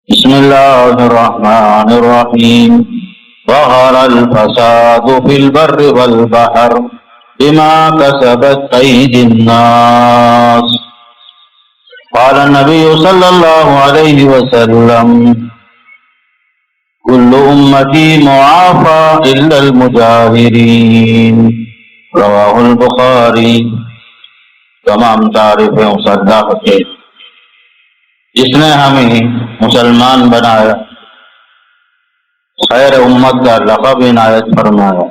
بسم الله الرحمن الرحيم ظهر الفساد في البر والبحر بما كسبت أيدي الناس قال النبي صلى الله عليه وسلم كل أمتي معافى إلا المجاهرين رواه البخاری۔ تمام تعریفیں اس اللہ کے جس نے ہمیں مسلمان بنایا، خیر امت کا لقب عنایت فرمایا،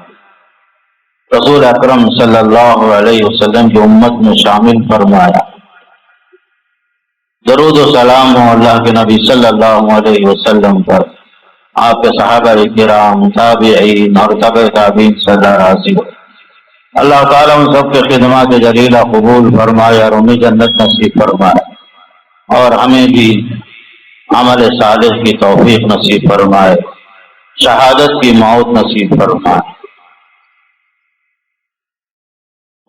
رسول اکرم صلی اللہ علیہ وسلم کی امت میں شامل فرمایا۔ درود و سلام ہو اللہ کے نبی صلی اللہ علیہ وسلم پر، آپ کے صحابہ کرام، تابعین اور تبع تابعین صلی اللہ راضی ہو۔ اللہ تعالیٰ ان سب کے خدمات جلیلہ قبول فرمائے اور انہیں جنت نصیب فرمائے، اور ہمیں بھی عمل صالح کی توفیق نصیب فرمائے، شہادت کی موت نصیب فرمائے۔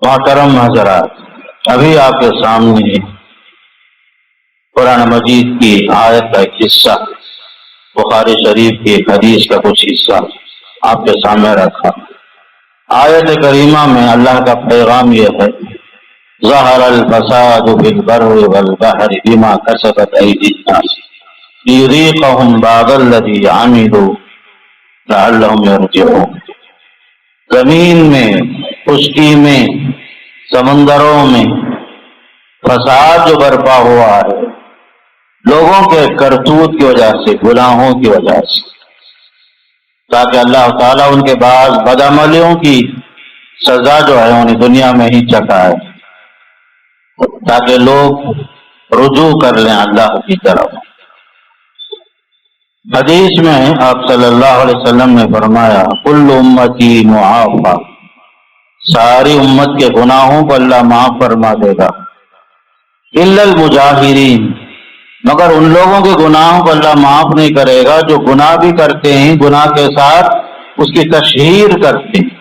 محترم حضرات، ابھی آپ کے سامنے قرآن مجید کی آیت کا ایک حصہ، بخاری شریف کی ایک حدیث کا کچھ حصہ آپ کے سامنے رکھا۔ آیت کریمہ میں اللہ کا پیغام یہ ہے، ظہر الفساد فی البر والبحر بما کسبت ایدی الناس لیذیقہم بعض الذی عملوا لعلہم یرجعون۔ زمین میں، خشکی میں، سمندروں میں فساد جو برپا ہوا ہے لوگوں کے کرتوت کی وجہ سے، گناہوں کی وجہ سے، تاکہ اللہ تعالیٰ ان کے بعض بدعملیوں کی سزا جو ہے انہیں دنیا میں ہی چکھائے، تاکہ لوگ رجوع کر لیں اللہ کی طرف۔ حدیث میں آپ صلی اللہ علیہ وسلم نے فرمایا، کل امتی معافی، ساری امت کے گناہوں کو اللہ معاف فرما دے گا، الا المجاہرین، مگر ان لوگوں کے گناہوں کو اللہ معاف نہیں کرے گا جو گناہ بھی کرتے ہیں، گناہ کے ساتھ اس کی تشہیر کرتے ہیں،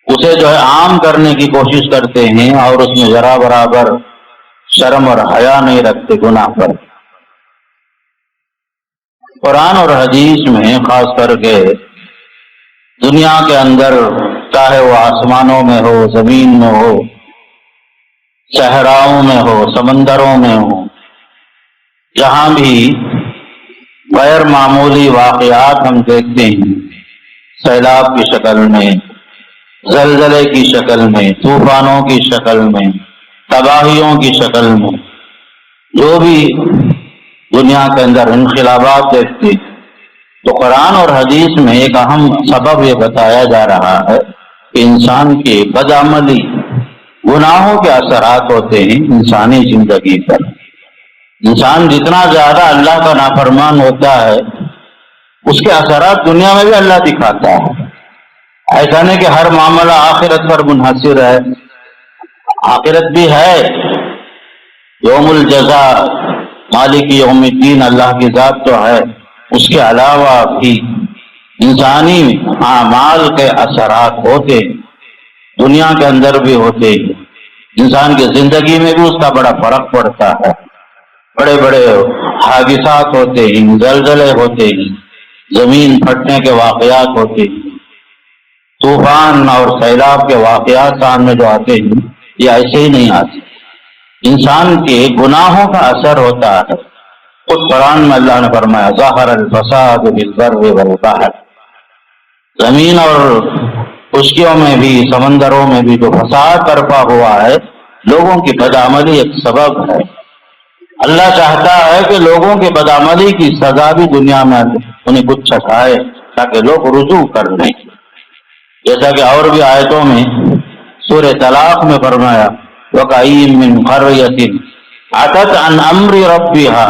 اسے جو ہے عام کرنے کی کوشش کرتے ہیں اور اس میں ذرا برابر شرم اور حیا نہیں رکھتے گناہ پر۔ قرآن اور حدیث میں خاص کر کے دنیا کے اندر، چاہے وہ آسمانوں میں ہو، زمین میں ہو، صحراؤں میں ہو، سمندروں میں ہو، جہاں بھی غیر معمولی واقعات ہم دیکھتے ہیں، سیلاب کی شکل میں، زلزلے کی شکل میں، طوفانوں کی شکل میں، تباہیوں کی شکل میں، جو بھی دنیا کے اندر انقلابات دیکھتے ہیں، تو قرآن اور حدیث میں ایک اہم سبب یہ بتایا جا رہا ہے کہ انسان کی بدعملی، گناہوں کے اثرات ہوتے ہیں انسانی زندگی پر۔ انسان جتنا زیادہ اللہ کا نافرمان ہوتا ہے اس کے اثرات دنیا میں بھی اللہ دکھاتا ہے۔ ایسا نہیں کہ ہر معاملہ آخرت پر منحصر ہے، آخرت بھی ہے، یوم الجزاء، مالک یوم الدین اللہ کی ذات تو ہے، اس کے علاوہ بھی انسانی اعمال کے اثرات ہوتے ہیں، دنیا کے اندر بھی ہوتے ہیں، انسان کی زندگی میں بھی اس کا بڑا فرق پڑتا ہے۔ بڑے بڑے حادثات ہوتے ہیں، زلزلے ہوتے ہیں، زمین پھٹنے کے واقعات ہوتے ہیں، طوفان اور سیلاب کے واقعات سامنے جو آتے ہیں یہ ایسے ہی نہیں آتے، انسان کے گناہوں کا اثر ہوتا ہے۔ خود قرآن میں اللہ نے فرمایا، ظہر الفساد فی البر والبحر، زمین اور خشکیوں میں بھی، سمندروں میں بھی جو فساد برپا ہوا ہے لوگوں کی بدعملی ایک سبب ہے۔ اللہ چاہتا ہے کہ لوگوں کے بدعملی کی سزا بھی دنیا میں انہیں کچھ چکھائے تاکہ لوگ رجوع کر لیں، جیسا کہ اور بھی آیتوں میں سورہ طلاق میں فرمایا، وَقَأَيٍّ مِّن قَرْيَةٍ عَتَتْ عَنْ أَمْرِ رَبِّهَا،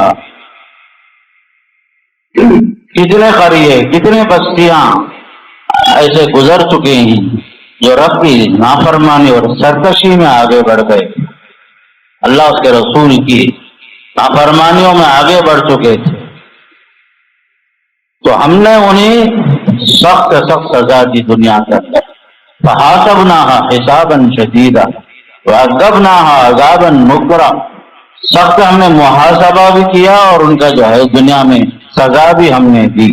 کتنے قریے، کتنے بستیاں ایسے گزر چکے ہیں جو رب کی نافرمانی اور سرکشی میں آگے بڑھ گئے، اللہ اس کے رسول کی نافرمانیوں میں آگے بڑھ چکے تھے، تو ہم نے انہیں سخت سخت سزا دی دنیا کے اندر، فحاسبناها حسابا شدیدا وعذبناها عذابا نکرا، سخت ہم نے محاسبہ بھی کیا اور ان کا جو ہے دنیا میں سزا بھی ہم نے دی،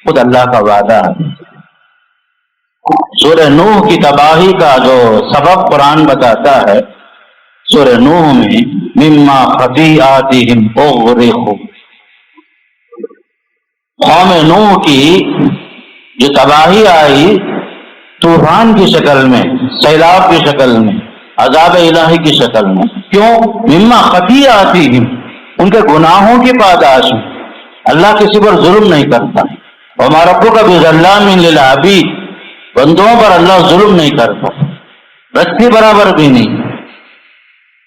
خود اللہ کا وعدہ ہے۔ سورہ نوح کی تباہی کا جو سبب قرآن بتاتا ہے، سورہ نوح میں مما خطیئاتہم اغرقوا، قوم نوح کی جو تباہی آئی طوفان کی شکل میں، سیلاب کی شکل میں، عذاب الہی کی شکل میں، کیوں؟ مما خطیئاتہم، ان کے گناہوں کی پاداش میں۔ اللہ کسی پر ظلم نہیں کرتا، وما ربک بظلام للعبید، بندوں پر اللہ ظلم نہیں کرتا، رتی برابر بھی نہیں۔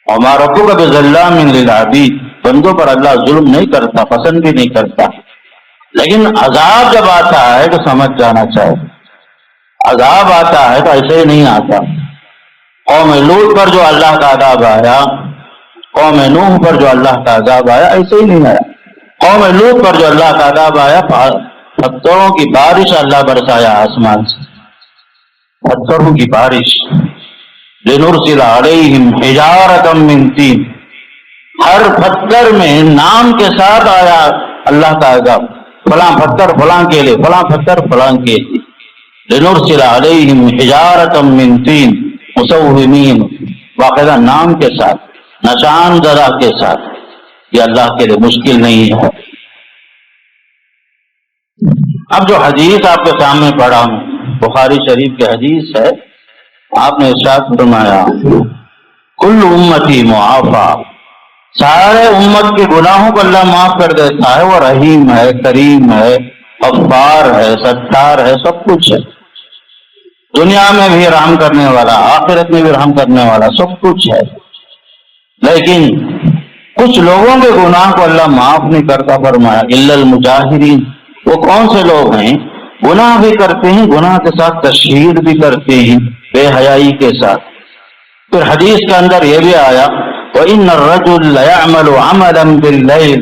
وما ربک بظلام للعبید، بندوں پر اللہ ظلم نہیں کرتا، پسند بھی نہیں کرتا۔ لیکن عذاب جب آتا ہے تو سمجھ جانا چاہیے، عذاب آتا ہے تو ایسے ہی نہیں آتا۔ قوم لوط پر جو اللہ کا عذاب آیا، قوم نوح پر جو اللہ کا عذاب آیا، ایسے ہی نہیں آیا۔ قوم لوط پر جو اللہ کا عذاب آیا، پتھروں کی بارش اللہ برسایا آسمان سے، پتھروں کی بارش۔ لنرسل علیہم حجارۃ من طین، ہر پتھر میں نام کے ساتھ آیا اللہ کا عذاب، فلاں پتھر فلاں کے لیے، فلاں پتھر فلاں کے لیے۔ لنرسل علیہم حجارۃ من طین مسومین، باقاعدہ نام کے ساتھ، نشان زدہ کے ساتھ۔ یہ اللہ کے لیے مشکل نہیں ہے۔ اب جو حدیث آپ کے سامنے پڑھا ہوں، بخاری شریف کی حدیث ہے، آپ نے ارشاد فرمایا کل امتی معافی، سارے امت کے گناہوں کو اللہ معاف کر دیتا ہے، وہ رحیم ہے، کریم ہے، غفار ہے، ستار ہے، سب کچھ ہے، دنیا میں بھی رحم کرنے والا، آخرت میں بھی رحم کرنے والا، سب کچھ ہے۔ لیکن کچھ لوگوں کے گناہ کو اللہ معاف نہیں کرتا، فرمایا الا المجاہرین، وہ کون سے لوگ ہیں؟ گناہ بھی کرتے ہیں، گناہ کے ساتھ تشہیر بھی کرتے ہیں، بے حیائی کے ساتھ۔ پھر حدیث کے اندر یہ بھی آیا وَإِنَّ الرَّجُلَ لَيَعْمَلُ عَمَلًا بِاللَّيْلِ،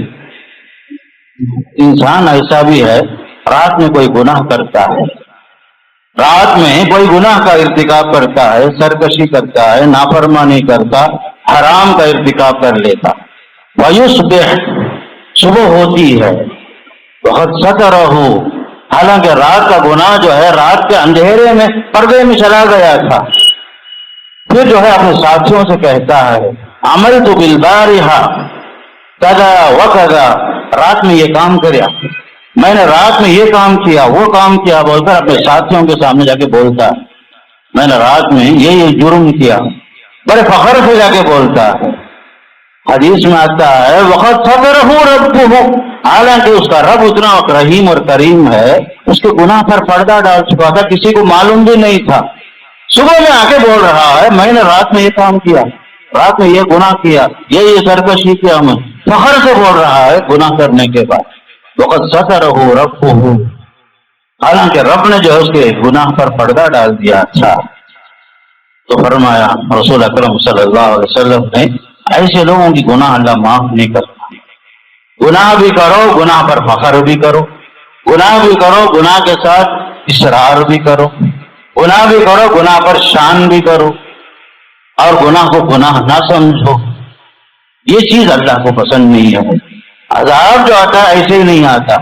انسان ایسا بھی ہے رات میں کوئی گناہ کرتا ہے، رات میں کوئی گناہ کا ارتکاب کرتا ہے، سرکشی کرتا ہے، نافرمانی کرتا، حرام کا ارتکاب کر لیتا، وَيُصْبِحُ، صبح ہوتی ہے، وَقَدْ سَتَرَهُ، حالانکہ رات کا گناہ جو ہے رات کے اندھیرے میں پردے میں چلا گیا تھا، پھر جو ہے اپنے ساتھیوں سے کہتا ہے عملت بالبارحہ کذا وکذا، رات میں یہ کام کریا، میں نے رات میں یہ کام کیا، وہ کام کیا، بول کر اپنے ساتھیوں کے سامنے جا کے بولتا ہے میں نے رات میں یہ جرم کیا، بڑے فخر سے جا کے بولتا ہے۔ حدیث میں آتا ہے وقت سترہ ربہ، حالانکہ اس کا رب اتنا رحیم اور کریم ہے، اس کے گناہ پر پردہ ڈال چکا تھا، کسی کو معلوم بھی نہیں تھا، صبح میں آ کے بول رہا ہے میں نے رات میں یہ کام کیا، رات میں یہ گناہ کیا، یہ سرکشی کیا، میں فخر سے بول رہا ہے گناہ کرنے کے بعد۔ وقت سترہ ربہ، حالانکہ رب نے جو ہے اس کے گناہ پر پردہ ڈال دیا۔ اچھا، تو فرمایا رسول اکرم صلی اللہ علیہ وسلم نے ایسے لوگوں کی گناہ اللہ معاف نہیں کرتا۔ گناہ بھی کرو، گناہ پر فخر بھی کرو، گناہ بھی کرو، گناہ کے ساتھ اصرار بھی کرو، گناہ بھی کرو، گناہ پر شان بھی کرو، اور گناہ کو گناہ نہ سمجھو، یہ چیز اللہ کو پسند نہیں ہے۔ عذاب جو آتا ہے ایسے ہی نہیں آتا،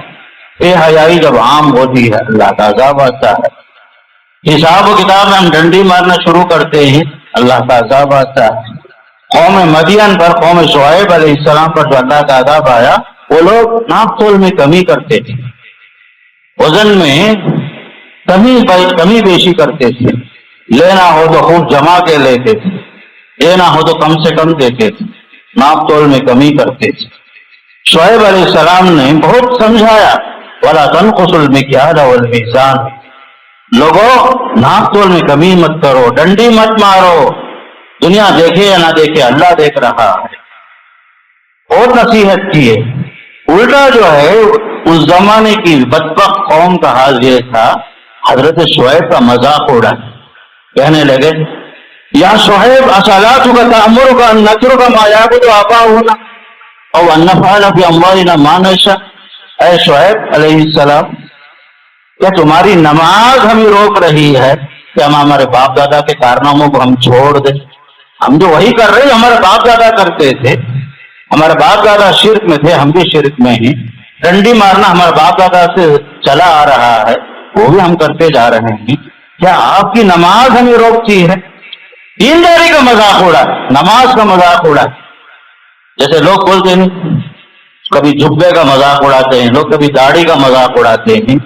بے حیائی جب عام ہوتی ہے اللہ کا عذاب آتا ہے، حساب و کتاب میں ہم ڈنڈی مارنا شروع کرتے ہیں، اللہ کا عذاب آتا ہے۔ قوم مدین پر، قوم شعیب علیہ السلام پر جو اللہ کا عذاب آیا، وہ لوگ ناپ تول میں کمی کرتے تھے، وزن میں کمی بیشی کرتے تھے، لینا ہو تو خوب جما کے لیتے تھے، دینا ہو تو کم سے کم دیتے تھے، ناپ تول میں کمی کرتے تھے۔ شعیب علیہ السلام نے بہت سمجھایا وَلَا تَنْقُصُوا الْمِكْيَالَ وَالْمِيزَانَ، لوگوں ناپ تول میں کمی مت کرو، ڈنڈی مت مارو، دنیا دیکھے یا نہ دیکھے اللہ دیکھ رہا ہے۔ بہت نصیحت کی ہے۔ الٹا جو ہے اس زمانے کی بدبخت قوم کا حال یہ تھا، حضرت شعیب کا مذاق اڑا، کہنے لگے یا شعیب اصلاتک تأمرک ان نترک ما یعبد آباؤنا او ان نفعل فی اموالنا ما نشاء، اے شعیب علیہ السلام، کیا تمہاری نماز ہمیں روک رہی ہے کہ ہم ہمارے باپ دادا کے کارناموں کو ہم چھوڑ دیں؟ ہم جو وہی کر رہے ہیں ہمارے باپ دادا کرتے تھے، ہمارے باپ دادا شرک میں تھے، ہم بھی شرک میں ہیں، ڈنڈی مارنا ہمارے باپ دادا سے چلا آ رہا ہے، وہ بھی ہم کرتے جا رہے ہیں، کیا آپ کی نماز ہمیں روکتی ہے؟ دینداری کا مذاق اڑا، نماز کا مذاق اڑا، جیسے لوگ بولتے ہیں کبھی جھبے کا مذاق اڑاتے ہیں لوگ، کبھی داڑھی کا مذاق اڑاتے ہیں،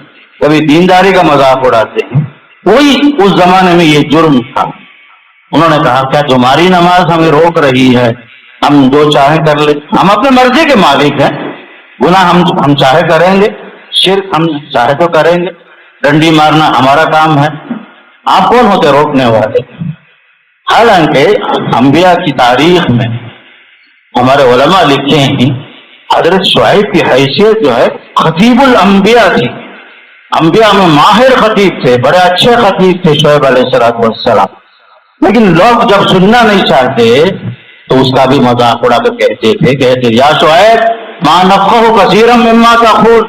کبھی دینداری کا مذاق اڑاتے ہیں۔ وہی اس زمانے میں یہ جرم تھا۔ انہوں نے کہا کیا تمہاری نماز ہمیں روک رہی ہے؟ ہم جو چاہیں کر لیں، ہم اپنے مرضی کے مالک ہیں، گناہ ہم چاہے کریں گے، شرک ہم چاہے تو کریں گے، ڈنڈی مارنا ہمارا کام ہے، آپ کون ہوتے روکنے والے؟ حالانکہ انبیاء کی تاریخ میں ہمارے علماء لکھے ہیں حضرت شعیب کی حیثیت جو ہے خطیب الانبیاء تھی، انبیاء میں ماہر خطیب تھے، بڑے اچھے خطیب تھے شعیب علیہ السلام، لیکن لوگ جب سننا نہیں چاہتے تو اس کا بھی مذاق اڑا کر کہتے یا شعیب ما نفقہ کثیرا مما تقول،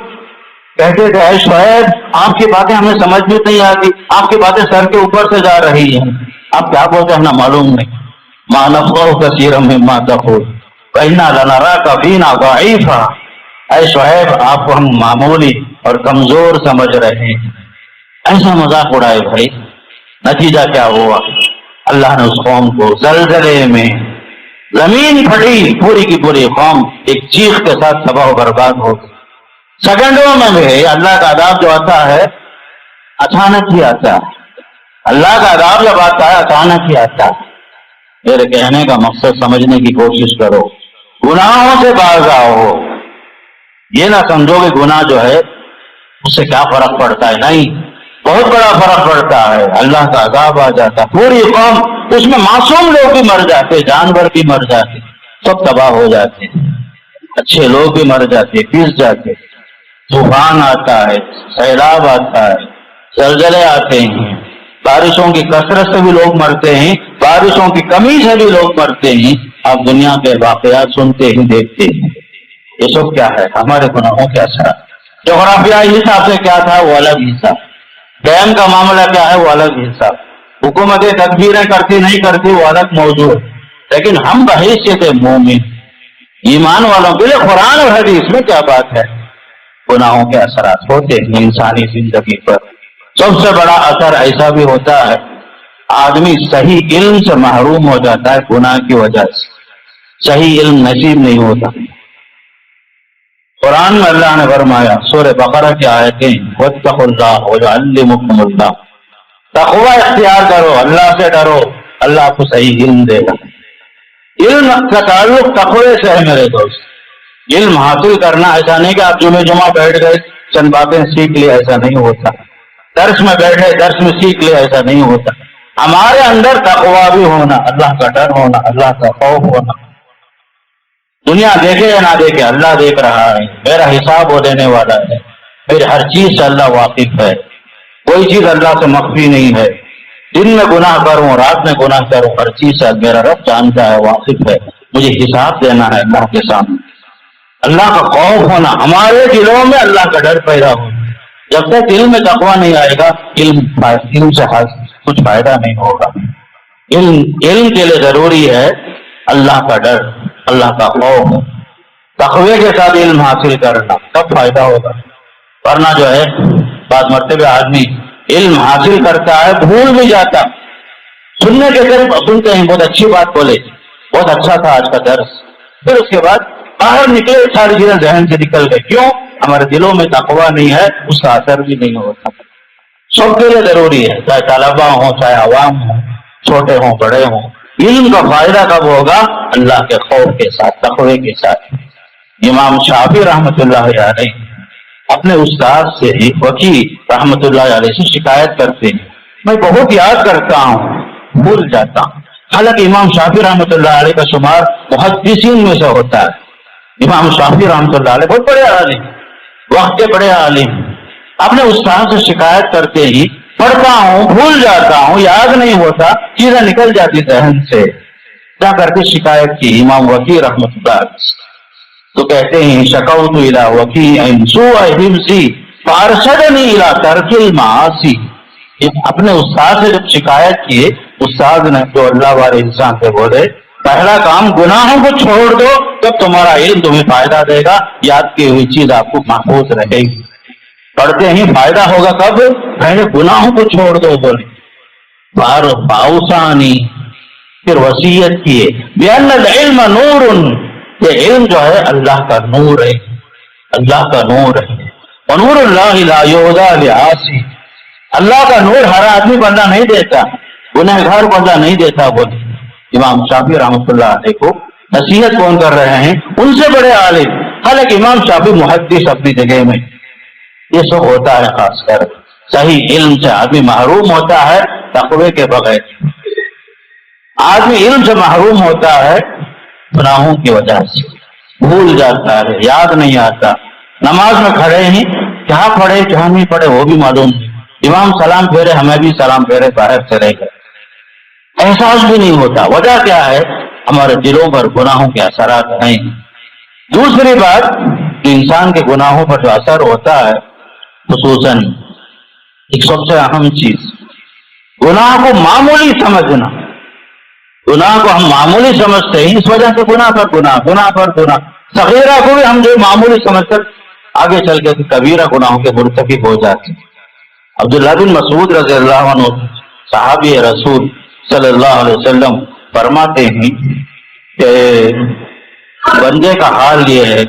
کہتے تھے اے شعیب آپ کی باتیں ہمیں سمجھ میں نہیں آتی، آپ کی باتیں سر کے اوپر سے جا رہی ہیں، آپ کیا بولتے ہیں ہمیں معلوم نہیں، ما نفقہ کثیرا مما تقول وَإِنَّا لَنَرَاكَ فِينَا ضَعِيفًا، اے شعیب آپ کو ہم معمولی اور کمزور سمجھ رہے ہیں۔ ایسا مذاق اڑائے بھائی، نتیجہ کیا ہوا؟ اللہ نے اس قوم کو زلزلے میں زمین پھٹی، پوری کی پوری قوم ایک چیخ کے ساتھ تباہ و برباد ہو گئی۔ سیکنڈوں میں بھی اللہ کا عذاب جو آتا ہے اچانک ہی آتا ہے، اللہ کا عذاب جب آتا ہے اچانک ہی آتا ہے۔ میرے کہنے کا مقصد سمجھنے کی کوشش کرو، گناہوں سے باز آؤ، یہ نہ سمجھو کہ گناہ جو ہے اس سے کیا فرق پڑتا ہے، نہیں، بہت بڑا فرق پڑتا ہے، اللہ کا عذاب آ جاتا، پوری قوم، اس میں معصوم لوگ بھی مر جاتے، جانور بھی مر جاتے، سب تباہ ہو جاتے، اچھے لوگ بھی مر جاتے، پس جاتے، طوفان آتا ہے، سیلاب آتا ہے، زلزلے آتے ہیں، بارشوں کی کثرت سے بھی لوگ مرتے ہیں، بارشوں کی کمی سے بھی لوگ مرتے ہیں، آپ دنیا کے واقعات سنتے ہی دیکھتے ہیں۔ یہ سب کیا ہے؟ ہمارے گناہوں کے اثرات۔ جغرافیائی حساب سے کیا تھا وہ الگ حساب، ڈیم کا معاملہ کیا ہے وہ الگ حساب، حکومتیں تدبیریں کرتی نہیں کرتی وہ الگ موضوع ہے، لیکن ہم بحیثیت مومن ایمان والوں کے لیے قرآن اور حدیث میں کیا بات ہے؟ گناہوں کے اثرات ہوتے ہیں انسانی زندگی پر۔ سب سے بڑا اثر ایسا بھی ہوتا ہے آدمی صحیح علم سے محروم ہو جاتا ہے، گناہ کی وجہ سے صحیح علم نصیب نہیں ہوتا۔ قرآن میں اللہ نے فرمایا سورہ بقرہ کی آیتیں واتقوا اللہ ویعلمکم اللہ، تقوی اختیار کرو، اللہ سے ڈرو، اللہ آپ کو صحیح علم دے گا۔ علم کا تعلق تقوی سے ہے میرے دوست، علم حاصل کرنا ایسا نہیں کہ آپ جمعہ بیٹھ گئے چند باتیں سیکھ لی، ایسا نہیں ہوتا، درس میں بیٹھے درس میں سیکھ لے، ایسا نہیں ہوتا، ہمارے اندر تقوی بھی ہونا، اللہ کا ڈر ہونا، اللہ کا خوف ہونا، دنیا دیکھے یا نہ دیکھے اللہ دیکھ رہا ہے، میرا حساب وہ دینے والا ہے، میری ہر چیز سے اللہ واقف ہے، کوئی چیز اللہ سے مخفی نہیں ہے، دن میں گناہ کروں رات میں گناہ کروں، ہر چیز سے میرا رب جانتا ہے، واقف ہے، مجھے حساب دینا ہے اللہ کے سامنے۔ اللہ کا خوف ہونا، ہمارے دلوں میں اللہ کا ڈر پیدا ہونا، جب تک علم میں تقوی نہیں آئے گا علم سے کچھ فائدہ نہیں ہوگا۔ علم کے لیے ضروری ہے اللہ کا ڈر، اللہ کا خوف، تقوی کے ساتھ علم حاصل کرنا، تب فائدہ ہوگا، ورنہ جو ہے بعض مرتبہ آدمی علم حاصل کرتا ہے بھول بھی جاتا، سننے کے صرف سنتے ہیں بہت اچھی بات بولے، بہت اچھا تھا آج کا درس، پھر اس کے بعد باہر نکلے ساری چیزیں ذہن سے نکل گئے، کیوں؟ ہمارے دلوں میں تقوی نہیں ہے، اس کا اثر بھی نہیں ہوتا۔ سب کے لیے ضروری ہے، چاہے طلبا ہوں چاہے عوام ہوں، چھوٹے ہوں بڑے ہوں، علم کا فائدہ کب ہوگا؟ اللہ کے خوف کے ساتھ، تقوی کے ساتھ۔ امام شافعی رحمۃ اللہ علیہ اپنے استاد سے وکیع رحمۃ اللہ علیہ سے شکایت کرتے ہیں، میں بہت یاد کرتا ہوں بھول جاتا ہوں، حالانکہ امام شافعی رحمۃ اللہ علیہ کا شمار محدثین میں سے ہوتا ہے۔ امام شافعی رحمۃ اللہ علیہ بہت بڑے عالم، وقت کے بڑے عالم، اپنے استاد سے شکایت کرتے ہی پڑھتا ہوں بھول جاتا ہوں، یاد نہیں ہوتا، چیزیں نکل جاتی ذہن سے، کیا کر کے شکایت کی امام وکیع رحمۃ اللہ علیہ، تو کہتے ہیں شکوت الی وکیع سوء حفظی فارشدنی الی ترک المعاصی، اپنے استاد سے جب شکایت کیے، استاد نے جو اللہ والے انسان سے بولے پہلا کام گناہوں کو چھوڑ دو، جب تمہارا علم تمہیں فائدہ دے گا، یاد کی ہوئی چیز آپ کو محفوظ رہے گی۔ پڑھتے ہی فائدہ ہوگا کب؟ پہلے گناہوں کو چھوڑ دو، بولے باؤسانی، پھر وصیت کیے بِأَنَّ الْعِلْمَ نُورٌ، یہ علم جو ہے اللہ کا نور ہے، اللہ کا نور ہے۔ وَنُورُ اللَّهِ لَا يُهْدَىٰ لِعَاصٍ، اللہ کا نور ہر آدمی کو اللہ نہیں دیتا، گنہگار کو اللہ نہیں دیتا۔ بولے امام شافعی رحمۃ اللہ علیہ کو نصیحت کون کر رہے ہیں؟ ان سے بڑے عالم، حالانکہ امام شافعی محدث اپنی جگہ میں، یہ سب ہوتا ہے خاص کر صحیح علم سے آدمی محروم ہوتا ہے تقوی کے بغیر، آدمی علم سے محروم ہوتا ہے گناہوں کی وجہ سے، بھول جاتا ہے، یاد نہیں آتا، نماز میں کھڑے ہی کیا پڑھے کیا نہیں پڑھے وہ بھی معلوم نہیں، امام سلام پھیرے ہمیں بھی سلام پھیرے باہر چلے گئے، احساس بھی نہیں ہوتا۔ وجہ کیا ہے؟ ہمارے دلوں پر گناہوں کے اثرات ہیں۔ دوسری بات، انسان کے گناہوں پر جو اثر ہوتا ہے، خصوصاً ایک سب سے اہم چیز، گناہ کو معمولی سمجھنا، گناہ کو ہم معمولی سمجھتے ہیں، اس وجہ سے گناہ پر گناہ، گناہ پر گناہ، صغیرہ کو بھی ہم جو معمولی سمجھ کر آگے چل کے کبیرہ گناہوں کے مرتکب ہو جاتے ہیں۔ عبداللہ بن مسعود رضی اللہ عنہ صحابی رسول صلی اللہ علیہ وسلم فرماتے ہیں کہ بندے کا حال یہ ہے،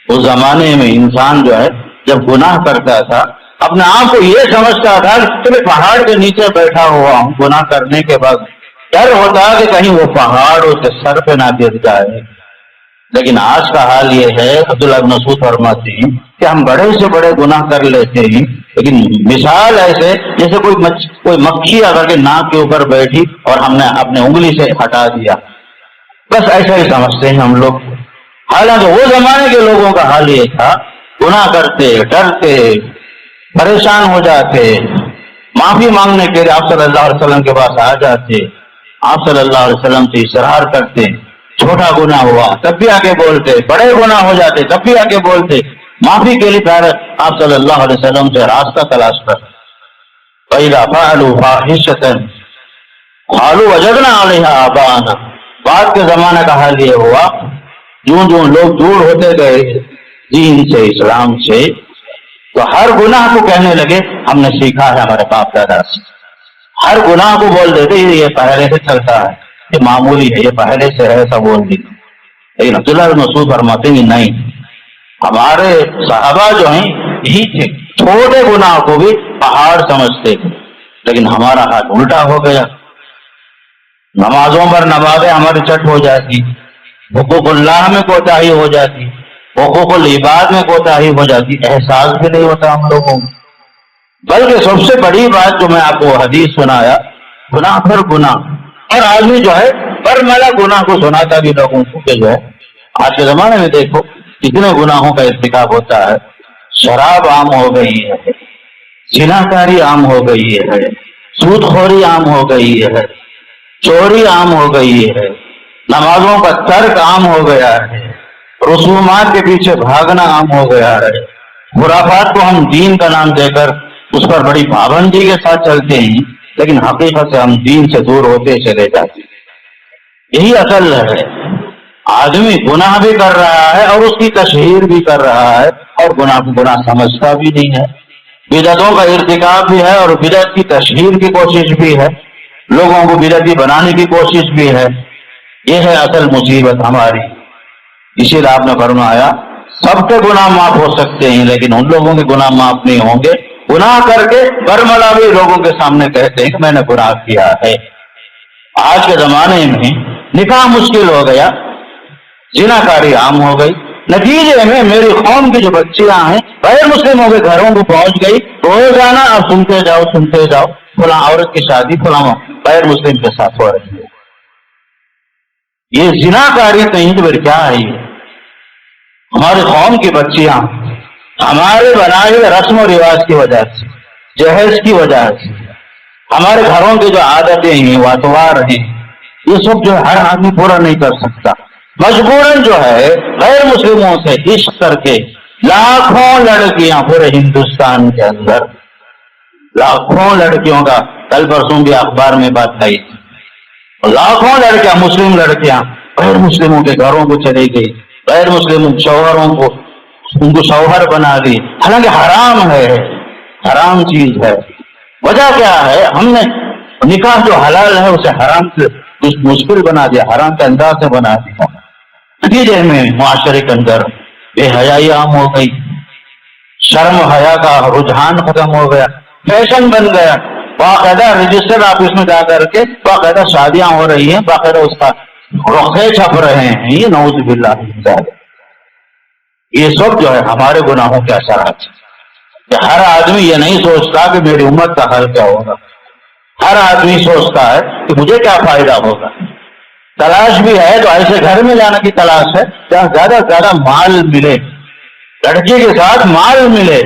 اس زمانے میں انسان جو ہے جب گناہ کرتا تھا اپنے آپ کو یہ سمجھتا تھا کہ میں پہاڑ کے نیچے بیٹھا ہوا ہوں، گناہ کرنے کے بعد ڈر ہوتا کہ کہیں وہ پہاڑ اس کے سر پہ نہ گر جائے۔ لیکن آج کا حال یہ ہے، عبداللہ بن مسعود فرماتے ہیں کہ ہم بڑے سے بڑے گناہ کر لیتے ہیں، لیکن مثال ایسے جیسے کوئی مکھی اگر کے ناک کے اوپر بیٹھی اور ہم نے اپنے انگلی سے ہٹا دیا، بس ایسا ہی سمجھتے ہیں ہم لوگ۔ حالانکہ وہ زمانے کے لوگوں کا حال یہ تھا، گناہ کرتے، ڈرتے، پریشان ہو جاتے، معافی مانگنے کے لیے آپ صلی اللہ علیہ وسلم کے پاس آ جاتے، آپ صلی اللہ علیہ وسلم سے اصرار کرتے، چھوٹا گناہ ہوا تب بھی آگے بولتے، بڑے گناہ ہو جاتے تب بھی آگے بولتے، معافی کے لیے پھر آپ صلی اللہ علیہ وسلم سے راستہ تلاش کرتے۔ وَإِذَا فَعَلُوا فَاحِشَةً قَالُوا وَجَدْنَا عَلَيْهَا آبَاءَنَا، بعد کے زمانے کا حال یہ ہوا، جوں جوں لوگ دور ہوتے گئے دین سے، اسلام سے، تو ہر گناہ کو کہنے لگے ہم نے سیکھا ہے ہمارے باپ دادا سے، ہر گناہ کو بول دیتے یہ پہلے سے چلتا ہے، یہ معمولی ہے، یہ پہلے سے ہے، ایسا بول دیتے۔ لیکن عبداللہ بن مسعود فرماتے ہیں نہیں، ہمارے صحابہ جو ہیں یہی تھے، چھوٹے گناہ کو بھی پہاڑ سمجھتے تھے، لیکن ہمارا ہاتھ الٹا ہو گیا، نمازوں پر نمازیں ہماری چٹ ہو جاتی، حقوق اللہ میں کوتاہی ہو جاتی، حقوق العباد میں کوتاہی ہو جاتی، احساس بھی نہیں ہوتا ہم لوگوں کو۔ بلکہ سب سے بڑی بات جو میں آپ کو حدیث سنایا، گناہ پر گناہ، اور آدمی جو ہے برملا گناہ کو سناتا بھی لوگوں کو کہ جو ہے آج کے زمانے میں دیکھو کتنے گناہوں کا ارتکاب ہوتا ہے، شراب عام ہو گئی ہے، زناکاری عام ہو گئی ہے، سود خوری عام ہو گئی ہے، چوری عام ہو گئی ہے، نمازوں کا ترک عام ہو گیا ہے، رسومات کے پیچھے بھاگنا عام ہو گیا ہے، خرافات کو ہم دین کا نام دے کر اس پر بڑی پابندی کے ساتھ چلتے ہیں، لیکن حقیقت سے ہم دین سے دور ہوتے چلے جاتے ہیں۔ یہی اصل ہے، آدمی گناہ بھی کر رہا ہے اور اس کی تشہیر بھی کر رہا ہے، اور گناہ کو گناہ سمجھتا بھی نہیں ہے، بدعتوں کا ارتکاب بھی ہے اور بدعت کی تشہیر کی کوشش بھی ہے، لوگوں کو بدعتی بنانے کی کوشش بھی ہے۔ یہ ہے اصل مصیبت ہماری۔ اسی لیے آپ نے فرمایا سب کے گناہ معاف ہو سکتے ہیں، لیکن ان لوگوں کے گناہ معاف نہیں ہوں گے گناہ کر کے برملا بھی لوگوں کے سامنے کہتے ہیں کہ میں نے گناہ کیا ہے۔ آج کے زمانے میں نکاح مشکل ہو گیا، زناکاری عام ہو گئی، نتیجے میں میری قوم کی جو بچیاں ہیں غیر مسلموں کے گھروں کو پہنچ گئی، روزانہ آپ سنتے جاؤ فلاں عورت کی شادی فلاں غیر مسلم کے ساتھ ہو رہی ہے۔ یہ زناکاری نہیں تو پھر کیا ہے؟ یہ ہماری قوم کی بچیاں ہمارے بنائے ہوئے رسم و رواج کی وجہ سے، جہیز کی وجہ سے، ہمارے گھروں کی جو عادتیں ہیں، واتوار ہیں، یہ سب جو ہر آدمی پورا نہیں کر سکتا، مجبوراً جو ہے غیر مسلموں سے عشق کر کے لاکھوں لڑکیاں پورے ہندوستان کے اندر، لاکھوں لڑکیوں کا کل پرسوں بھی اخبار میں بات آئی، لاکھوں لڑکیاں مسلم لڑکیاں غیر مسلموں کے گھروں کو چلے گئی، غیر مسلم شوہروں کو ان کو شوہر بنا دی، حالانکہ حرام ہے، حرام چیز ہے۔ وجہ کیا ہے؟ ہم نے نکاح جو حلال ہے اسے حرام سے مشکل بنا دیا، حرام کے انداز سے بنا دیا۔ نتیجے میں معاشرے کے اندر بے حیائی عام ہو گئی، شرم و حیا کا رجحان ختم ہو گیا، فیشن بن گیا، باقاعدہ رجسٹر آفس میں جا کر کے باقاعدہ شادیاں ہو رہی ہیں، باقاعدہ اس کا رخے چھپ رہے ہیں، یہ نعوذ باللہ من ذالک۔ یہ سب جو ہے ہمارے گناہوں کے اثرات ہیں کہ ہر آدمی یہ نہیں سوچتا کہ میری امت کا حل کیا ہوگا، ہر آدمی سوچتا ہے کہ مجھے کیا فائدہ ہوگا۔ تلاش بھی ہے تو ایسے گھر میں جانے کی تلاش ہے جہاں زیادہ سے زیادہ مال ملے، لڑکی کے ساتھ مال ملے،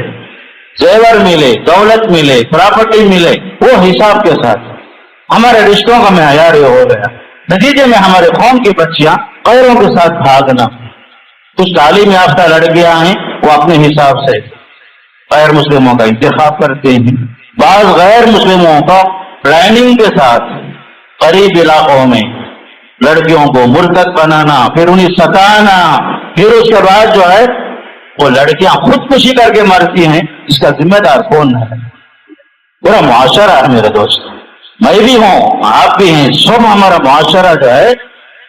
زیور ملے، دولت ملے، پراپرٹی ملے، وہ حساب کے ساتھ۔ ہمارے رشتوں کا معیار یہ ہو گیا، نتیجے میں ہمارے قوم کی بچیاں غیروں کے ساتھ بھاگنا۔ کچھ تعلیم یافتہ لڑکیاں ہیں وہ اپنے حساب سے غیر مسلموں کا انتخاب کرتے ہیں، بعض غیر مسلموں کا پلاننگ کے ساتھ قریب علاقوں میں لڑکیوں کو مرتد بنانا، پھر انہیں ستانا، پھر اس کے بعد جو ہے وہ لڑکیاں خودکشی کر کے مرتی ہیں۔ اس کا ذمہ دار کون ہے؟ پورا معاشرہ ہے میرے دوست، میں بھی ہوں، آپ بھی ہیں، سب ہمارا معاشرہ جو ہے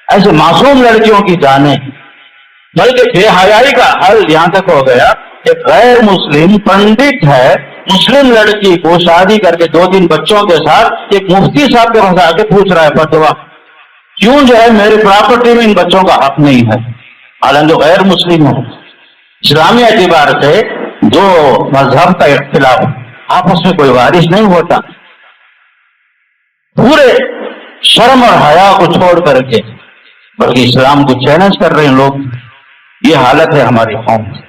ایسے معصوم لڑکیوں کی جانیں۔ بلکہ بے حیائی کا حل یہاں تک ہو گیا کہ غیر مسلم پنڈت ہے، مسلم لڑکی کو شادی کر کے 2-3 بچوں کے ساتھ ایک مفتی صاحب کے پاس آ کے پوچھ رہا ہے فتویٰ، کیوں جو ہے میری پراپرٹی میں ان بچوں کا حق نہیں ہے، حالانکہ غیر مسلم ہو۔ اسلامی اعتبار سے جو مذہب کا اختلاف آپس میں کوئی وارث نہیں ہوتا، پورے شرم اور حیا کو چھوڑ کر کے بلکہ اسلام کو چیلنج کر رہے ہیں لوگ۔ یہ حالت ہے ہماری قوم کی۔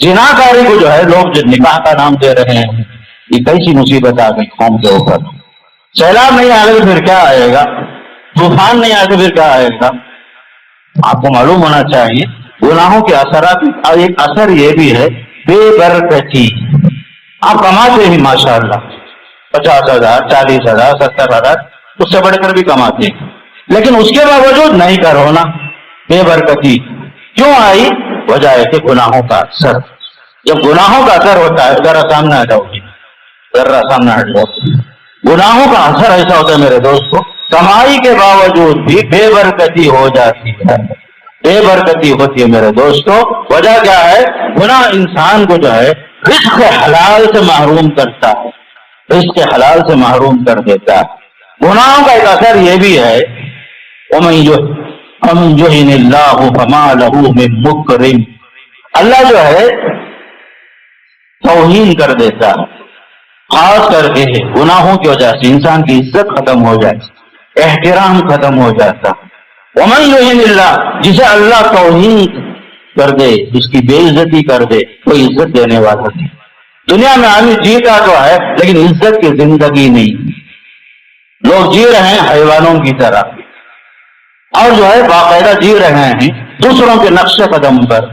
زناکاری کو جو ہے لوگ جو نکاح کا نام دے رہے ہیں، یہ کیسی مصیبت آ گئی قوم کے اوپر۔ سیلاب نہیں آئے تو پھر کیا آئے گا، طوفان نہیں آئے تو پھر کیا آئے گا۔ آپ کو معلوم ہونا چاہیے گناہوں کے اثرات، ایک اثر یہ بھی ہے بے برکتی۔ آپ کماتے ہیں ماشاءاللہ 50,000 40,000 70,000، اس سے بڑھ کر بھی کماتے ہیں، لیکن اس کے باوجود نہیں کرو نا، بے برکتی کیوں آئی؟ وجہ ہے کہ گناہوں کا اثر۔ جب گناہوں کا اثر ہوتا ہے، ذرا سامنے آ جاؤ گی، ذرا سامنے ہٹ جاؤ۔ گناہوں کا اثر ایسا ہوتا ہے میرے دوستو، کمائی کے باوجود بھی بے برکتی ہو جاتی ہے، بے برکتی ہوتی ہے میرے دوستو۔ وجہ کیا ہے؟ گناہ انسان کو جو ہے رزق حلال سے محروم کرتا ہے، رزق حلال سے محروم کر دیتا ہے۔ گناہوں کا ایک اثر یہ بھی ہے وَمَن يُهِنِ اللَّهُ فَمَا لَهُ مِن مُكْرِمٍ، اللہ جو ہے توہین کر دیتا ہے، خاص کر کے گناہوں کی وجہ سے انسان کی عزت ختم ہو جائے، احترام ختم ہو جاتا۔ وَمَن يُهِنِ اللَّهُ، جسے اللہ توہین کر دے، جس کی بے عزتی کر دے، کوئی عزت دینے والا نہیں۔ دنیا میں آدمی جیتا تو ہے لیکن عزت کی زندگی نہیں، لوگ جی رہے ہیں حیوانوں کی طرح، اور جو ہے باقاعدہ جی رہے ہیں دوسروں کے نقش قدم پر۔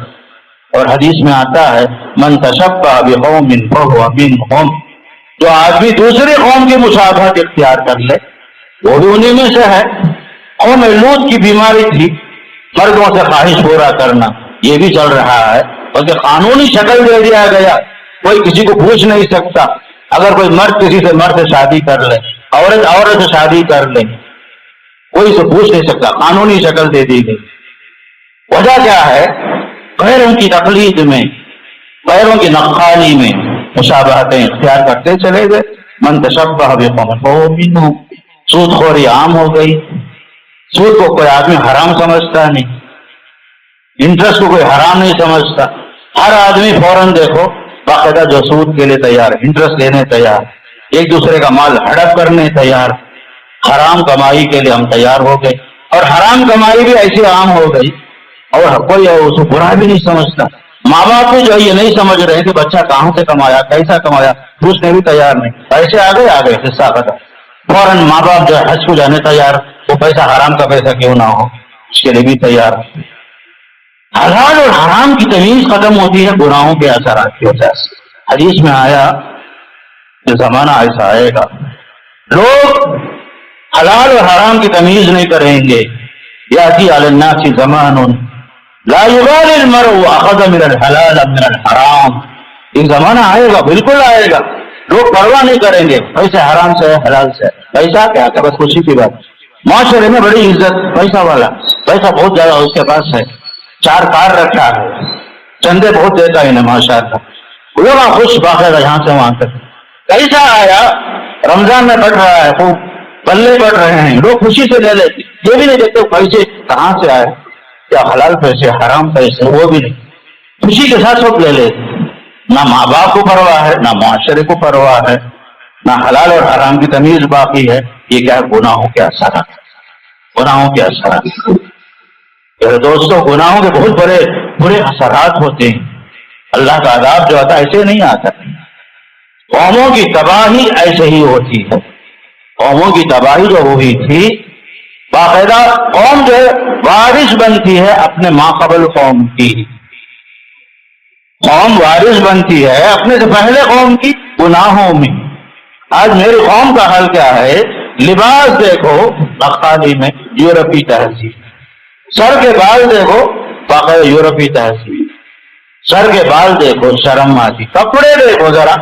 اور حدیث میں آتا ہے من تشبہ بقوم فہو منہم، جو آدمی دوسری قوم کی مشابہت اختیار کر لے وہ بھی انہی میں سے ہے۔ قوم لوط کی بیماری تھی مردوں سے خواہش پورا کرنا، یہ بھی چل رہا ہے، بلکہ قانونی شکل دے دیا گیا، کوئی کسی کو پوچھ نہیں سکتا۔ اگر کوئی مرد کسی سے مرد سے شادی کر لے، عورت سے شادی کر لے، کوئی سے پوچھ نہیں سکتا، قانونی شکل دے دی گئی۔ وجہ کیا ہے؟ غیروں کی تقلید میں، غیروں کی نقالی میں مشابہتیں اختیار کرتے چلے گئے۔ من تشبہ بقوم فہو منہم، سود خوری عام ہو گئی، سود کو کوئی آدمی حرام سمجھتا نہیں، انٹرسٹ کو کوئی حرام نہیں سمجھتا، ہر آدمی فوراً دیکھو باقاعدہ جو سود کے لیے تیار، انٹرسٹ لینے تیار، ایک دوسرے کا مال ہڑپ کرنے تیار، حرام کمائی کے لیے ہم تیار ہو گئے، اور حرام کمائی بھی ایسی عام ہو گئی اور کوئی اس کو برا بھی نہیں سمجھتا۔ ماں باپ بھی جو ہے یہ نہیں سمجھ رہے کہ بچہ کہاں سے کمایا، کیسا کمایا، پوچھنے بھی تیار نہیں، پیسے آ گئے حصہ ختم، فوراً ماں باپ جو ہے حج کو جانے تیار، وہ پیسہ حرام کا پیسہ کیوں نہ ہو اس کے لیے بھی تیار۔ حلال اور حرام کی تمیز ختم ہوتی ہے گناہوں کے اثرات کی وجہ سے۔ حدیث میں آیا کہ زمانہ ایسا آئے گا لوگ حلال اور حرام کی تمیز نہیں کریں گے، یاتی علی الناس زمان لا یبالی المرء اخذ من الحلال ام من الحرام. ایک زمانہ آئے گا، بالکل آئے گا، لوگ پرواہ نہیں کریں گے پیسے حرام سے حلال سے. پیسہ کیا کہ بس خوشی کی بات. معاشرے میں بڑی عزت، پیسہ والا، پیسہ بہت زیادہ اس کے پاس ہے، 4 کار رکھا ہے، چندے بہت دیتا ہے انہیں ماشاءاللہ، لوگ خوش باقاعدہ یہاں سے وہاں تک. پیسہ آیا، رمضان میں بڑھ رہا ہے، خوب پلے بڑھ رہے ہیں، لوگ خوشی سے لے لیتے. یہ بھی نہیں دیکھتے پیسے کہاں سے آئے، کیا حلال پیسے حرام پیسے، وہ بھی نہیں، خوشی کے ساتھ سب لے لیتے. نہ ماں باپ کو پرواہ ہے، نہ معاشرے کو پرواہ ہے، نہ حلال اور حرام کی تمیز باقی ہے. یہ کیا گناہوں کے اثرات، گناہوں کے اثرات. میرے دوستوں، گناہوں کے بہت بڑے برے اثرات ہوتے ہیں. اللہ کا عذاب جو آتا ہے ایسے نہیں آتا. قوموں کی تباہی ایسے ہی ہوتی ہے. قوموں کی تباہی جو ہوئی تھی، باقاعدہ قوم جو وارث بنتی ہے اپنے ماقبل قوم کی. قوم وارث بنتی ہے اپنے سے پہلے قوم کی گناہوں میں. آج میری قوم کا حال کیا ہے؟ لباس دیکھو بخاری میں یورپی تہذیب، سر کے بال دیکھو باقاعدہ یورپی تہذیب، سر کے بال دیکھو شرم آتی. کپڑے دیکھو ذرا،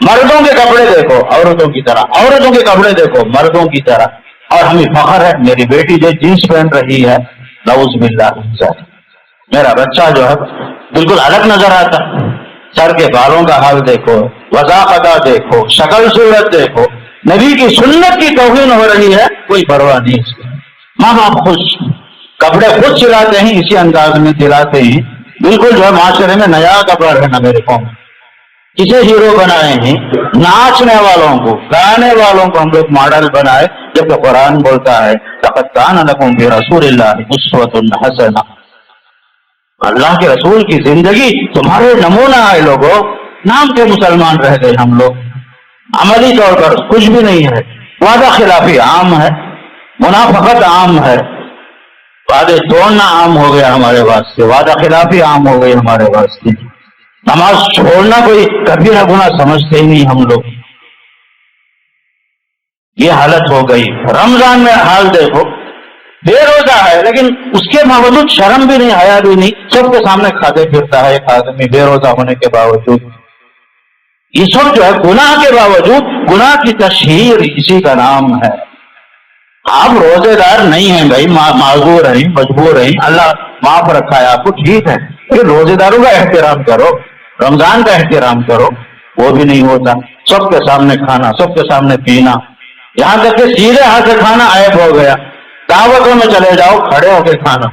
مردوں کے کپڑے دیکھو عورتوں کی طرح، عورتوں کے کپڑے دیکھو مردوں کی طرح. اور ہمیں فخر ہے، میری بیٹی جو جینس پہن رہی ہے، نعوذ باللہ من ذالک. میرا بچہ جو ہے بالکل الگ نظر آتا. سر کے بالوں کا حال دیکھو، وضاحت دیکھو، شکل صورت دیکھو. نبی کی سنت کی توہین ہو رہی ہے، کوئی پرواہ نہیں اس کی. ماں باپ خوش، کپڑے خود سلاتے ہیں، اسی انداز میں دلاتے ہیں. بالکل جو ہے معاشرے میں نیا کپڑا رہنا. میرے قوم کسے ہیرو بنائے ہیں؟ ناچنے والوں کو، گانے والوں کو ہم لوگ ماڈل بنائے، جبکہ قرآن بولتا ہے لقد کان لکم فی رسول اللہ اسوۃ حسنہ. اللہ کے رسول کی زندگی تمہارے نمونہ ہے. لوگوں، نام کے مسلمان رہ گئے ہم لوگ، عملی طور پر کچھ بھی نہیں ہے. وعدہ خلافی عام ہے، منافقت عام ہے، وعدے توڑنا عام ہو گیا ہمارے واسطے، وعدہ خلافی عام ہو گئی ہمارے واسطے. نماز چھوڑنا کوئی کبیرہ گناہ سمجھتے ہی نہیں ہم لوگ. یہ حالت ہو گئی. رمضان میں حال دیکھو، بے روزہ ہے لیکن اس کے باوجود شرم بھی نہیں، حیا بھی نہیں، سب کے سامنے کھاتے پھرتا ہے ایک آدمی بے روزہ ہونے کے باوجود. یہ سب جو ہے گناہ کے باوجود، گناہ کی تشہیر اسی کا نام ہے. آپ روزے دار نہیں ہیں بھائی، معذور ہیں، مجبور ہیں، اللہ معاف رکھا ہے آپ کو، ٹھیک ہے، لیکن روزے داروں کا احترام کرو، رمضان کا احترام کرو. وہ بھی نہیں ہوتا. سب کے سامنے کھانا، سب کے سامنے پینا، یہاں تک کہ سیدھے ہاتھ سے کھانا عیب ہو گیا. دعوتوں میں چلے جاؤ کھڑے ہو کے کھانا،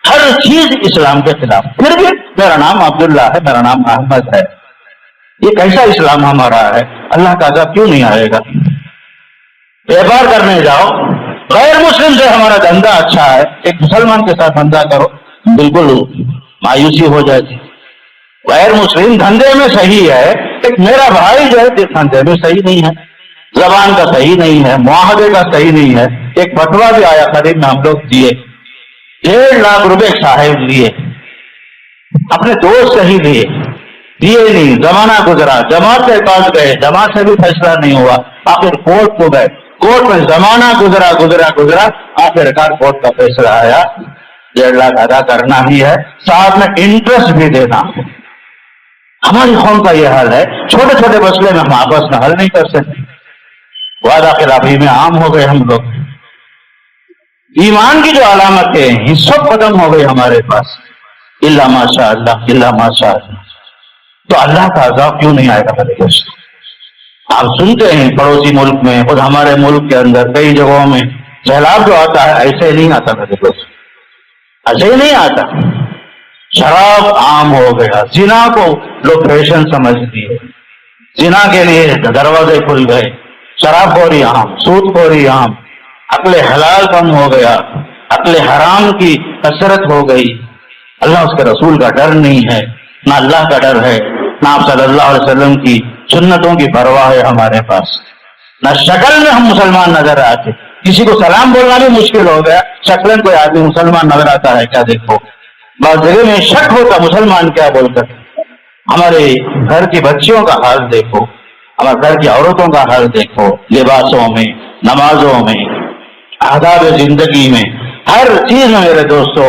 ہر چیز اسلام کے خلاف. پھر بھی میرا نام عبداللہ ہے، میرا نام احمد ہے. یہ کیسا اسلام ہمارا ہے؟ اللہ کا عذاب کیوں نہیں آئے گا؟ ویپار کرنے جاؤ، غیر مسلم سے ہمارا دھندا اچھا ہے، ایک مسلمان کے ساتھ دھندا کرو، بالکل مایوسی ہو جاتی. غیر مسلم دھندے میں صحیح ہے، ایک میرا بھائی جو ہے دھندے میں صحیح نہیں ہے، زبان کا صحیح نہیں ہے، معاہدے کا صحیح نہیں ہے. ایک فتویٰ بھی آیا قریب میں ہم لوگ دیے، 1.5 لاکھ روپے صاحب لیے، اپنے دوست سے ہی لیے، دیے نہیں. زمانہ گزرا، جماعت کے پاس گئے، جماعت سے بھی فیصلہ نہیں ہوا، آخر کورٹ کو گئے، کورٹ میں زمانہ گزرا، آخر کار کورٹ کا فیصلہ آیا 1.5 لاکھ ادا کرنا ہی ہے، ساتھ میں انٹرسٹ بھی دینا. ہماری قوم کا یہ حال ہے. چھوٹے چھوٹے مسئلے میں ہم آپس میں حل نہیں کر سکتے، وعدہ خلافی میں عام ہو گئے ہم لوگ. ایمان کی جو علامتیں ہیں سب ختم ہو گئی ہمارے پاس، الا ماشاء اللہ، الا ماشاء اللہ. تو اللہ کا عذاب کیوں نہیں آئے گا میرے دوست؟ آپ سنتے ہیں پڑوسی ملک میں، خود ہمارے ملک کے اندر کئی جگہوں میں سیلاب جو آتا ہے ایسے نہیں آتا میرے دوست، ایسے ہی نہیں آتا. شراب عام ہو گیا، زنا کو لوگ فیشن سمجھ دیے، زنا کے لیے دروازے کھل گئے، شراب خوری عام، سود خوری عام، عقل حلال کم ہو گیا، عقل حرام کی کثرت ہو گئی. اللہ اس کے رسول کا ڈر نہیں ہے، نہ اللہ کا ڈر ہے، نہ آپ صلی اللہ علیہ وسلم کی سنتوں کی پرواہ ہے ہمارے پاس، نہ شکل میں ہم مسلمان نظر آتے. کسی کو سلام بولنا بھی مشکل ہو گیا، شکل میں کوئی آدمی مسلمان نظر آتا ہے کیا؟ دیکھو بعض جگہ میں شک ہوتا مسلمان کیا بول کر. ہمارے گھر کی بچیوں کا حال دیکھو، ہمارے گھر کی عورتوں کا حال دیکھو، لباسوں میں، نمازوں میں، آداب زندگی میں ہر چیز میں میرے دوستو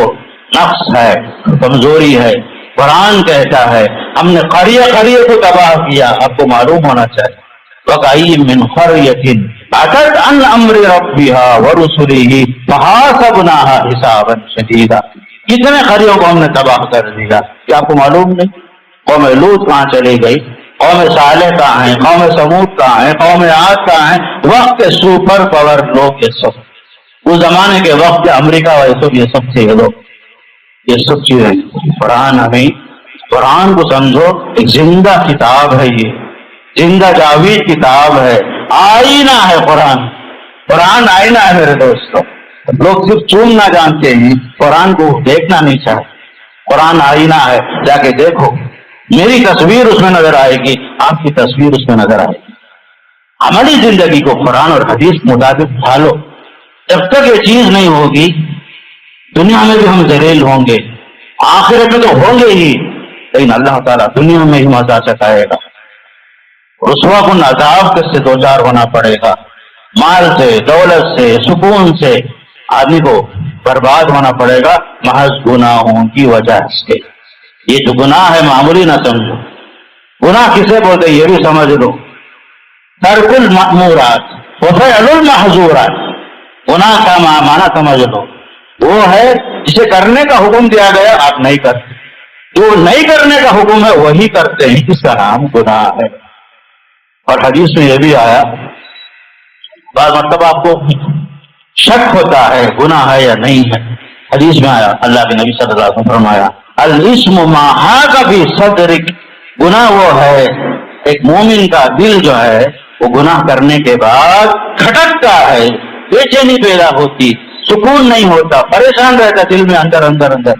نقص ہے، کمزوری ہے۔ قرآن کہتا ہے ہم نے قریہ کو تباہ کیا، آپ کو معلوم ہونا چاہیے۔ وَكَأَيٍّ مِّن قَرْيَةٍ عَتَتْ عَنْ أَمْرِ رَبِّهَا وَرُسُلِهِ فَحَاسَبْنَاهَا حِسَابًا شَدِيدًا، کتنے قریوں کو ہم نے تباہ کر دیا، کیا آپ کو معلوم نہیں؟ قوم لوط کہاں چلی گئی، قوم صالح کہاں ہیں، قوم سمود کہاں ہیں، قوم عاد کہاں ہیں؟ وقت کے سپر پاور لوگ یہ سب، اس زمانے کے وقت کے امریکہ یہ سب تھے لوگ، یہ سب چیزیں۔ قرآن ہمیں، قرآن کو سمجھو ایک زندہ کتاب ہے، یہ زندہ جاوید کتاب ہے، آئینہ ہے قرآن۔ قرآن آئینہ ہے میرے دوستوں، لوگ صرف چومنا جانتے ہیں، قرآن کو دیکھنا نہیں چاہتے۔ قرآن آئینہ ہے، جا کے دیکھو، میری تصویر اس میں نظر آئے گی، آپ کی تصویر اس میں نظر آئے گی۔ عملی زندگی کو قرآن اور حدیث مطابق ڈھالو، جب تک یہ چیز نہیں ہوگی دنیا میں بھی ہم ذلیل ہوں گے، آخرت میں تو ہوں گے ہی، لیکن اللہ تعالیٰ دنیا میں ہی مزہ چکھائے گا۔ رسوا کن عذاب سے دوچار ہونا پڑے گا، مال سے، دولت سے، سکون سے آدمی کو برباد ہونا پڑے گا محض گناہوں کی وجہ سے۔ یہ جو گناہ ہے معمولی نہ سمجھو، گناہ کسے بولتے یہ بھی سمجھ لو، ترک المأمورات وفعل المحظورات، گناہ کا معنی سمجھ لو، وہ ہے جسے کرنے کا حکم دیا گیا آپ نہیں کرتے، جو نہیں کرنے کا حکم ہے وہی کرتے ہیں، اس کا نام گناہ ہے۔ اور حدیث میں یہ بھی آیا، بعض مطلب آپ کو شک ہوتا ہے گناہ ہے یا نہیں ہے، حدیث میں آیا، اللہ کے نبی صلی اللہ علیہ وسلم فرمایا الاسم ما حاک فی صدرک، گناہ وہ ہے ایک مومن کا دل جو ہے وہ گناہ کرنے کے بعد کھٹکتا ہے، بے چینی پیدا ہوتی، سکون نہیں ہوتا، پریشان رہتا دل میں اندر اندر اندر۔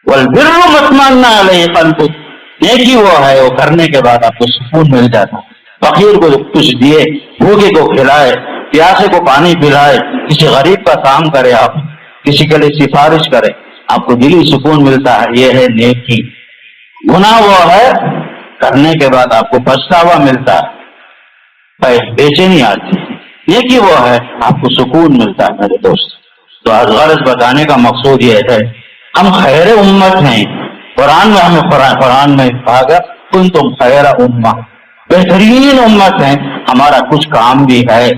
والبر مطمئن علیہ قلبک، نیکی وہ ہے وہ کرنے کے بعد آپ کو سکون مل جاتا، فقیر کو کچھ دیے، بھوکے کو کھلائے، پیاسے کو پانی پلائے، کسی غریب کا کام کرے، آپ کسی کے لیے سفارش کرے، آپ کو دلی سکون ملتا ہے، یہ ہے نیکی۔ گناہ وہ ہے کرنے کے بعد آپ کو پچھتاوا ملتا ہے، بے چینی آتی ہے، نیکی وہ ہے آپ کو سکون ملتا ہے میرے دوست۔ تو آج غرض بتانے کا مقصود یہ ہے ہم خیر امت ہیں، قرآن میں ہمیں قرآن میں کہا گیا کنتم خیر امہ، بہترین امت ہیں، ہمارا کچھ کام بھی ہے،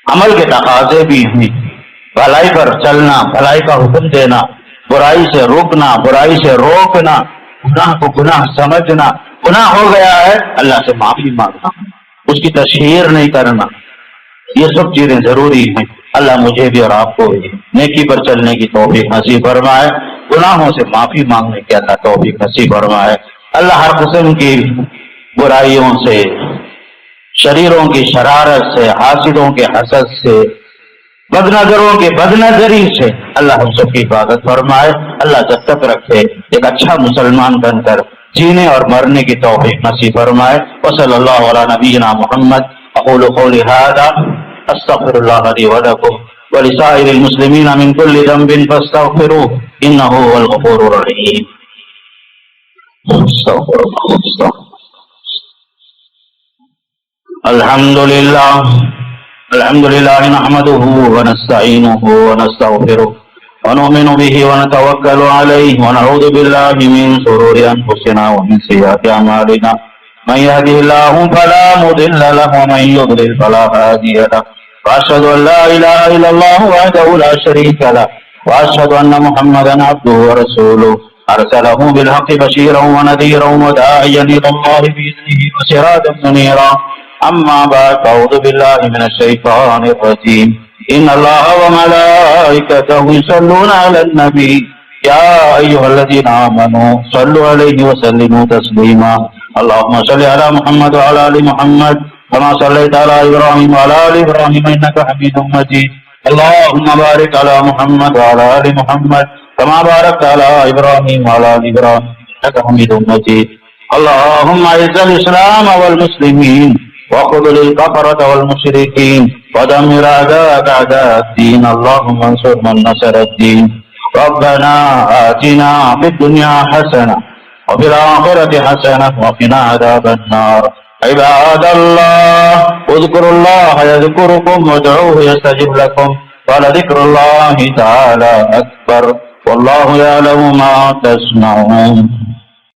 عمل کے تقاضے بھی ہیں، بھلائی پر چلنا، بھلائی کا حکم دینا، برائی سے روکنا، برائی سے روکنا، گناہ کو گناہ سمجھنا، گناہ ہو گیا ہے اللہ سے معافی مانگنا، اس کی تشہیر نہیں کرنا، یہ سب چیزیں ضروری ہیں۔ اللہ مجھے بھی اور آپ کو بھی نیکی پر چلنے کی توفیق نصیب فرمائے، گناہوں سے معافی مانگنے کی اللہ توفیق نصیب فرمائے۔ اللہ ہر قسم کی برائیوں سے، شریروں کی شرارت سے، حاسدوں کے حسد سے، بد نظروں کے بد نظری سے اللہ ہم سب کی حفاظت فرمائے۔ اللہ جب تک رکھے ایک اچھا مسلمان بن کر جینے اور مرنے کی توفیق نصیب فرمائے۔ وصلی اللہ علی نبینا محمد۔ اقول قولی ھذا استغفر اللہ لی ولکم ولسائر المسلمین من کل ذنب فاستغفروہ انہ هو الغفور الرحیم۔ الحمد للہ نحمده ونستعینه ونستغفره ونؤمن به ونتوکل علیہ ونعوذ باللہ من شرور انفسنا ومن سیئات اعمالنا من يهده الله فلا مضل له ومن يضلل فلا هادي له واشهد ان لا اله الا الله وحده لا شريك له واشهد ان محمدا عبده ورسوله ارسله بالحق بشيرا ونذيرا وداعيا الى الله باذنه وسراجا منيرا اما بعد اعوذ بالله من الشيطان الرجيم ان الله وملائكته يصلون على النبي يا ايها الذين امنوا صلوا عليه وسلموا تسليما اللهم صل على محمد وعلى ال محمد كما صليت على ابراهيم وعلى ال ابراهيم انك حميد مجيد اللهم بارك على محمد وعلى ال محمد كما باركت على ابراهيم وعلى ال ابراهيم انك حميد مجيد اللهم اعز الاسلام والمسلمين وخذل الكفرة والمشركين ودمر اعداءك اعداء الدين اللهم انصر من نصر الدين ربنا آتنا في الدنيا حسنة وفي الآخرة حسنة وقنا عذاب النار عباد الله اذكروا الله يذكركم وادعوه يستجب لكم ولذكر الله تعالى أكبر والله يعلم ما تصنعون